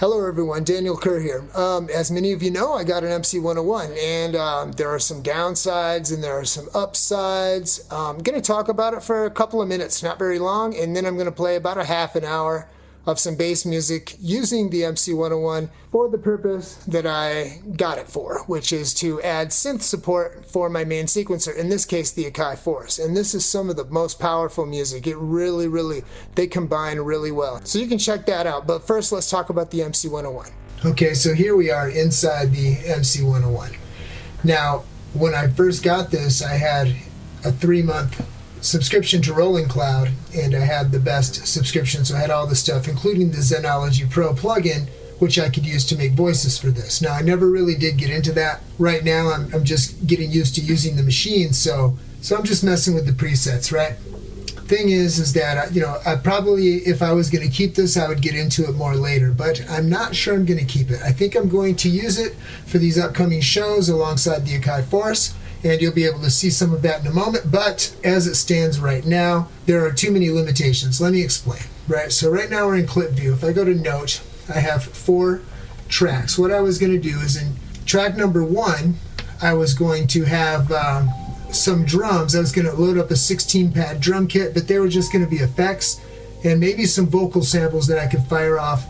Hello everyone, Daniel Kerr here. As many of you know, I got an MC-101 and there are some downsides and there are some upsides. I'm going to talk about it for a couple of minutes, not very long, and then I'm going to play about a half an hour of some bass music using the MC-101 for the purpose that I got it for, which is to add synth support for my main sequencer, in this case the Akai Force. And this is some of the most powerful music. It really, they combine really well. So you can check that out, but first let's talk about the MC-101. Okay, so here we are inside the MC-101. Now, when I first got this, I had a 3-month subscription to Roland Cloud, and I had the best subscription, so I had all the stuff, including the Zenology Pro plugin, which I could use to make voices for this. Now, I never really did get into that. Right now, I'm just getting used to using the machine, so I'm just messing with the presets, right? Thing is that, I probably, if I was going to keep this, I would get into it more later, but I'm not sure I'm going to keep it. I think I'm going to use it for these upcoming shows alongside the Akai Force, and you'll be able to see some of that in a moment. But as it stands right now, there are too many limitations. Let me explain. Right, so right now we're in clip view. If I go to note, I have 4 tracks. What I was going to do is in track number 1, I was going to have some drums. I was going to load up a 16-pad drum kit, but they were just going to be effects and maybe some vocal samples that I could fire off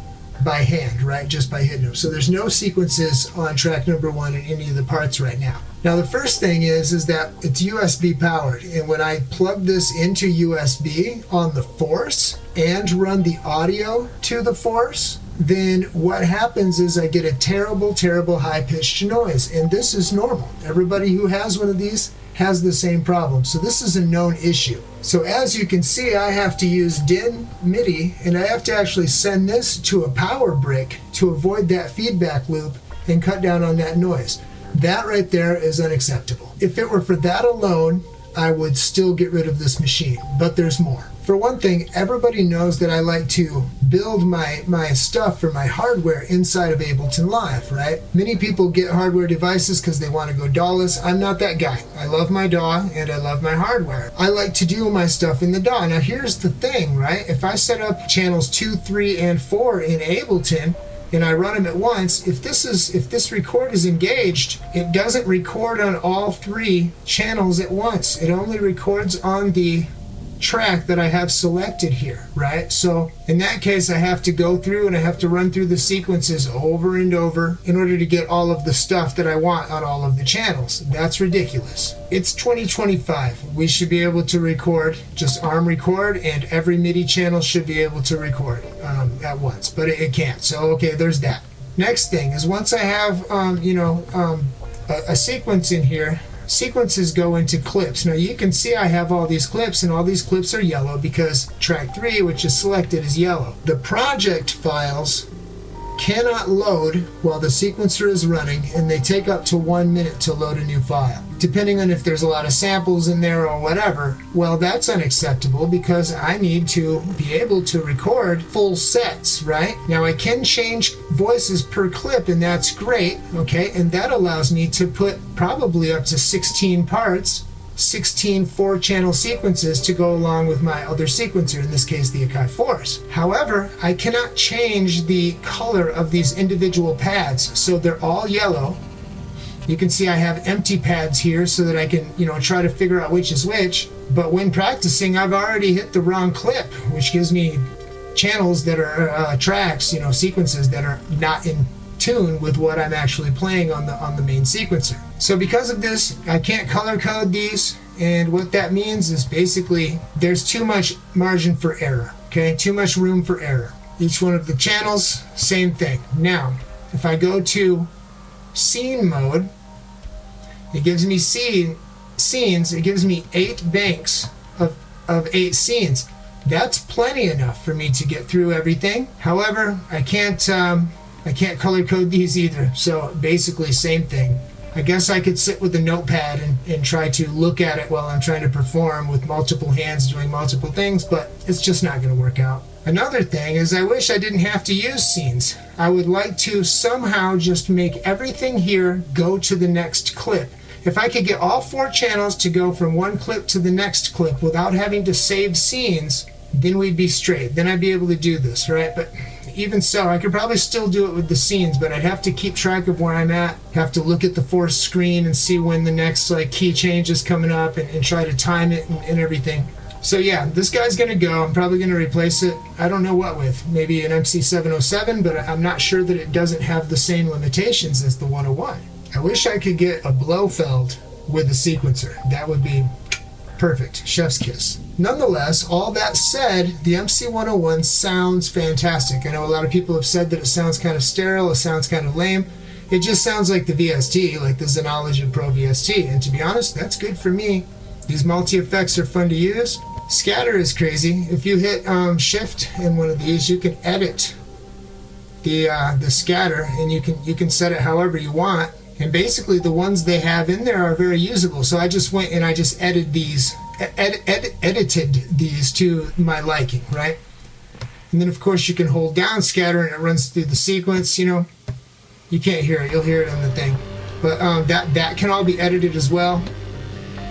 by hand, right, just by hitting them. So there's no sequences on track number 1 in any of the parts right now. Now the first thing is that it's USB powered, and when I plug this into USB on the Force and run the audio to the Force, then what happens is I get a terrible high-pitched noise, and this is normal. Everybody who has one of these has the same problem, so this is a known issue. So as you can see, I have to use DIN MIDI, and I have to actually send this to a power brick to avoid that feedback loop and cut down on that noise. That right there is unacceptable. If it were for that alone, I would still get rid of this machine, but there's more. For one thing, everybody knows that I like to build my stuff for my hardware inside of Ableton Live, right? Many people get hardware devices because they want to go DAW-less. I'm not that guy. I love my DAW and I love my hardware. I like to do my stuff in the DAW. Now here's the thing, right? If I set up channels 2, 3, and 4 in Ableton, and I run them at once, if this record is engaged, it doesn't record on all 3 channels at once. It only records on the track that I have selected here, right? So in that case, I have to go through and I have to run through the sequences over and over in order to get all of the stuff that I want on all of the channels. That's ridiculous. It's 2025. We should be able to record, just ARM record, and every MIDI channel should be able to record at once, but it can't. So okay, there's that. Next thing is, once I have a sequence in here, sequences go into clips. Now you can see I have all these clips, and all these clips are yellow because track 3, which is selected, is yellow. The project files cannot load while the sequencer is running, and they take up to 1 minute to load a new file. Depending on if there's a lot of samples in there or whatever, well, that's unacceptable because I need to be able to record full sets, right? Now I can change voices per clip, and that's great, okay? And that allows me to put probably up to 16 parts, 16 4-channel sequences to go along with my other sequencer, in this case the Akai Force. However, I cannot change the color of these individual pads, so they're all yellow. You can see I have empty pads here so that I can, try to figure out which is which. But when practicing, I've already hit the wrong clip, which gives me channels that are tracks, sequences that are not in tune with what I'm actually playing on the main sequencer. So because of this, I can't color code these, and what that means is basically there's too much margin for error, okay? Too much room for error. Each one of the channels, same thing. Now, if I go to scene mode, it gives me scenes, it gives me 8 banks of 8 scenes. That's plenty enough for me to get through everything. However, I can't color code these either, so basically same thing. I guess I could sit with a notepad and try to look at it while I'm trying to perform with multiple hands doing multiple things, but it's just not going to work out. Another thing is, I wish I didn't have to use scenes. I would like to somehow just make everything here go to the next clip. If I could get all 4 channels to go from one clip to the next clip without having to save scenes, then we'd be straight. Then I'd be able to do this, right? But even so, I could probably still do it with the scenes, but I'd have to keep track of where I'm at, have to look at the Force screen and see when the next like key change is coming up and try to time it and everything. So yeah, this guy's gonna go. I'm probably gonna replace it. I don't know what with. Maybe an MC-101, but I'm not sure that it doesn't have the same limitations as the 101. I wish I could get a Blofeld with a sequencer. That would be perfect. Chef's kiss. Nonetheless, all that said, the MC-101 sounds fantastic. I know a lot of people have said that it sounds kind of sterile, it sounds kind of lame. It just sounds like the VST, like the Xenology Pro VST. And to be honest, that's good for me. These multi-effects are fun to use. Scatter is crazy. If you hit shift in one of these, you can edit the scatter, and you can set it however you want. And basically the ones they have in there are very usable. So I just went and I just edited these to my liking, right? And then of course you can hold down scatter and it runs through the sequence. You know, you can't hear it, you'll hear it on the thing, but that can all be edited as well.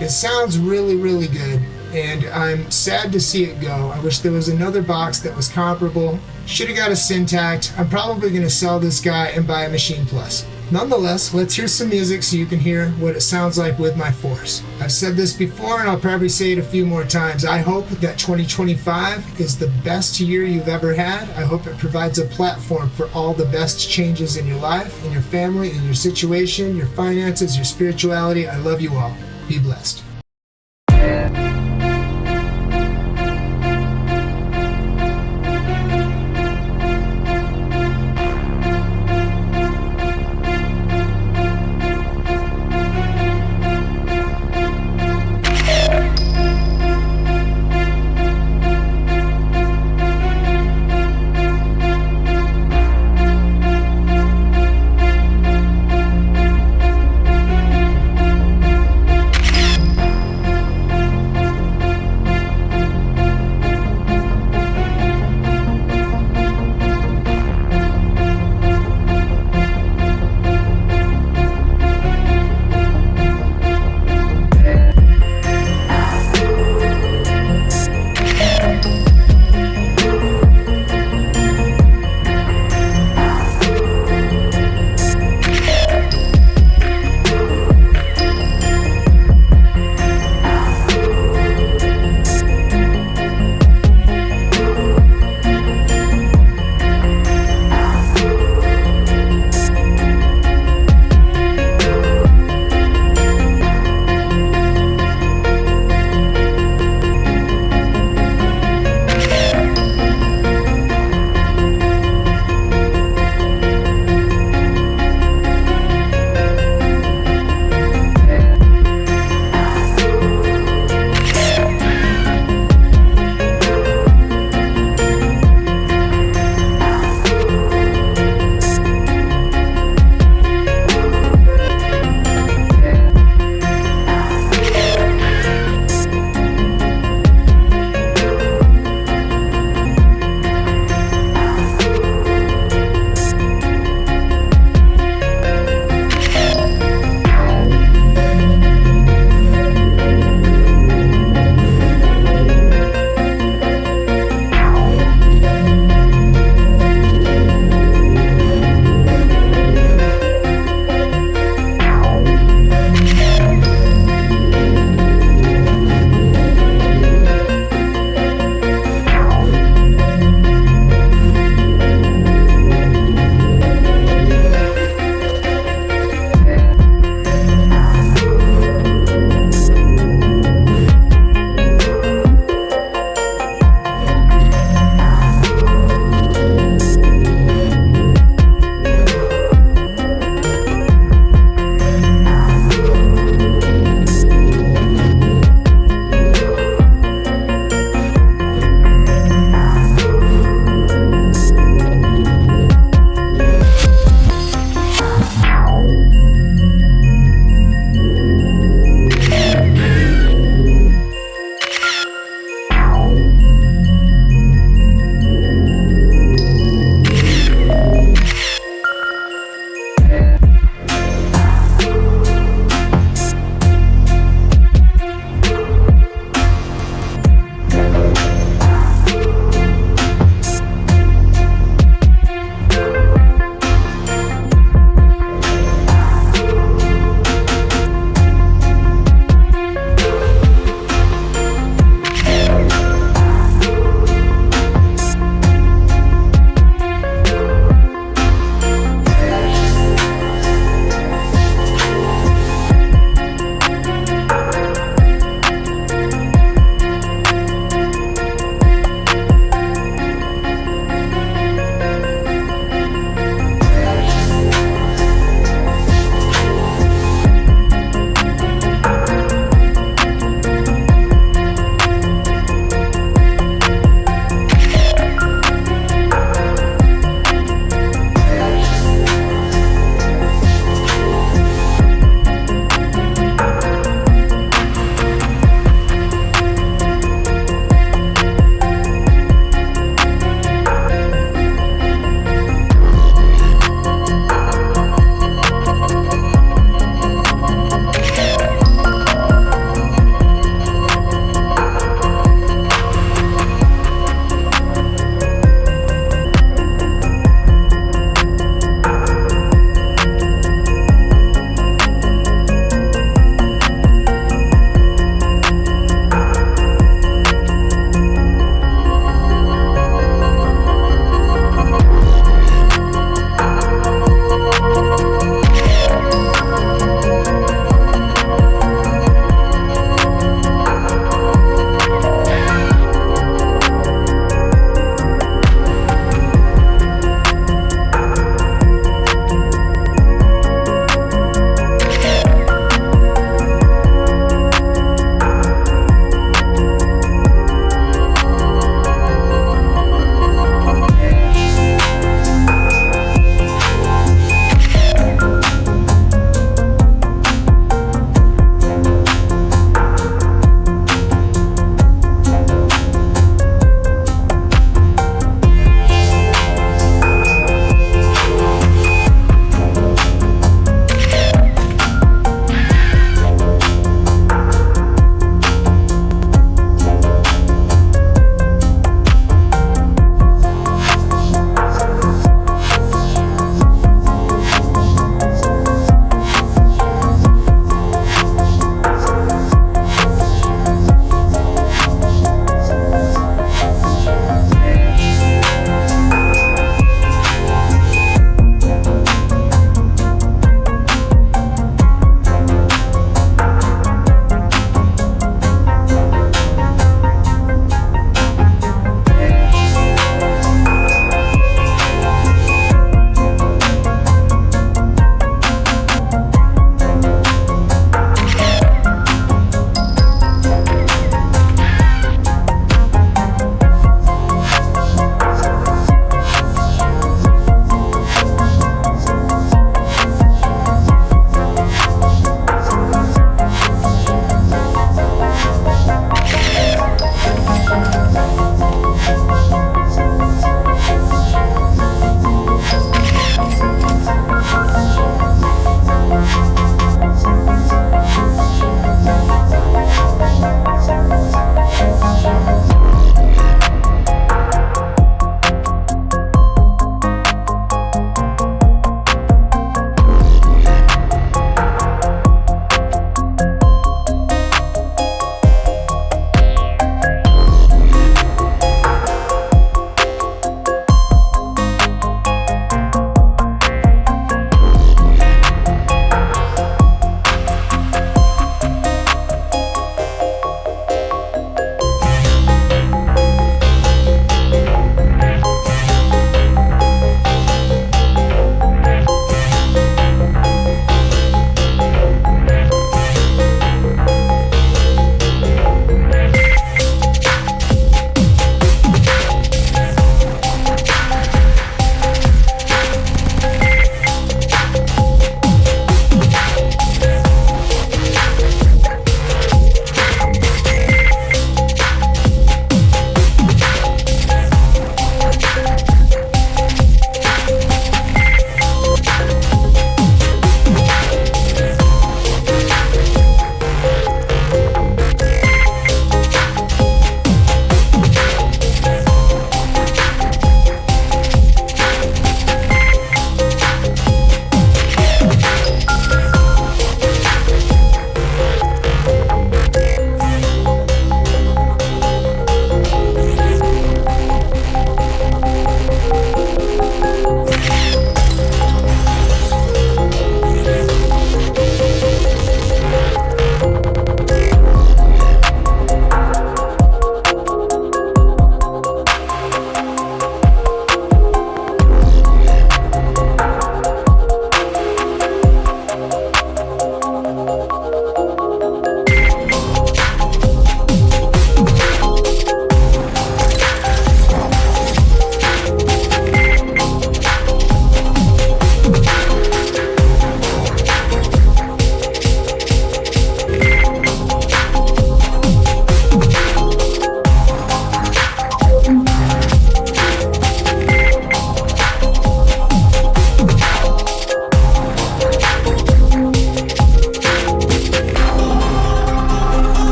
It sounds really, really good, and I'm sad to see it go. I wish there was another box that was comparable. Should have got a Syntact. I'm probably going to sell this guy and buy a Machine Plus. Nonetheless, let's hear some music so you can hear what it sounds like with my Force. I've said this before and I'll probably say it a few more times. I hope that 2025 is the best year you've ever had. I hope it provides a platform for all the best changes in your life, in your family, in your situation, your finances, your spirituality. I love you all. Be blessed.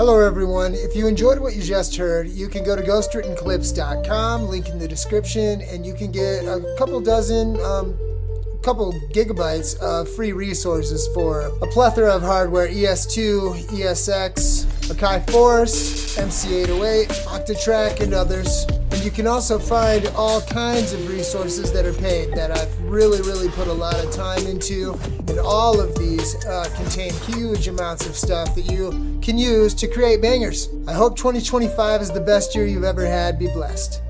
Hello everyone, if you enjoyed what you just heard, you can go to ghostwrittenclips.com, link in the description, and you can get a couple gigabytes of free resources for a plethora of hardware: ES2, ESX, Akai Force, MC-101, Octatrack, and others. And you can also find all kinds of resources that are paid that I've really put a lot of time into, and all of these contain huge amounts of stuff that you can use to create bangers. I hope 2025 is the best year you've ever had. Be blessed.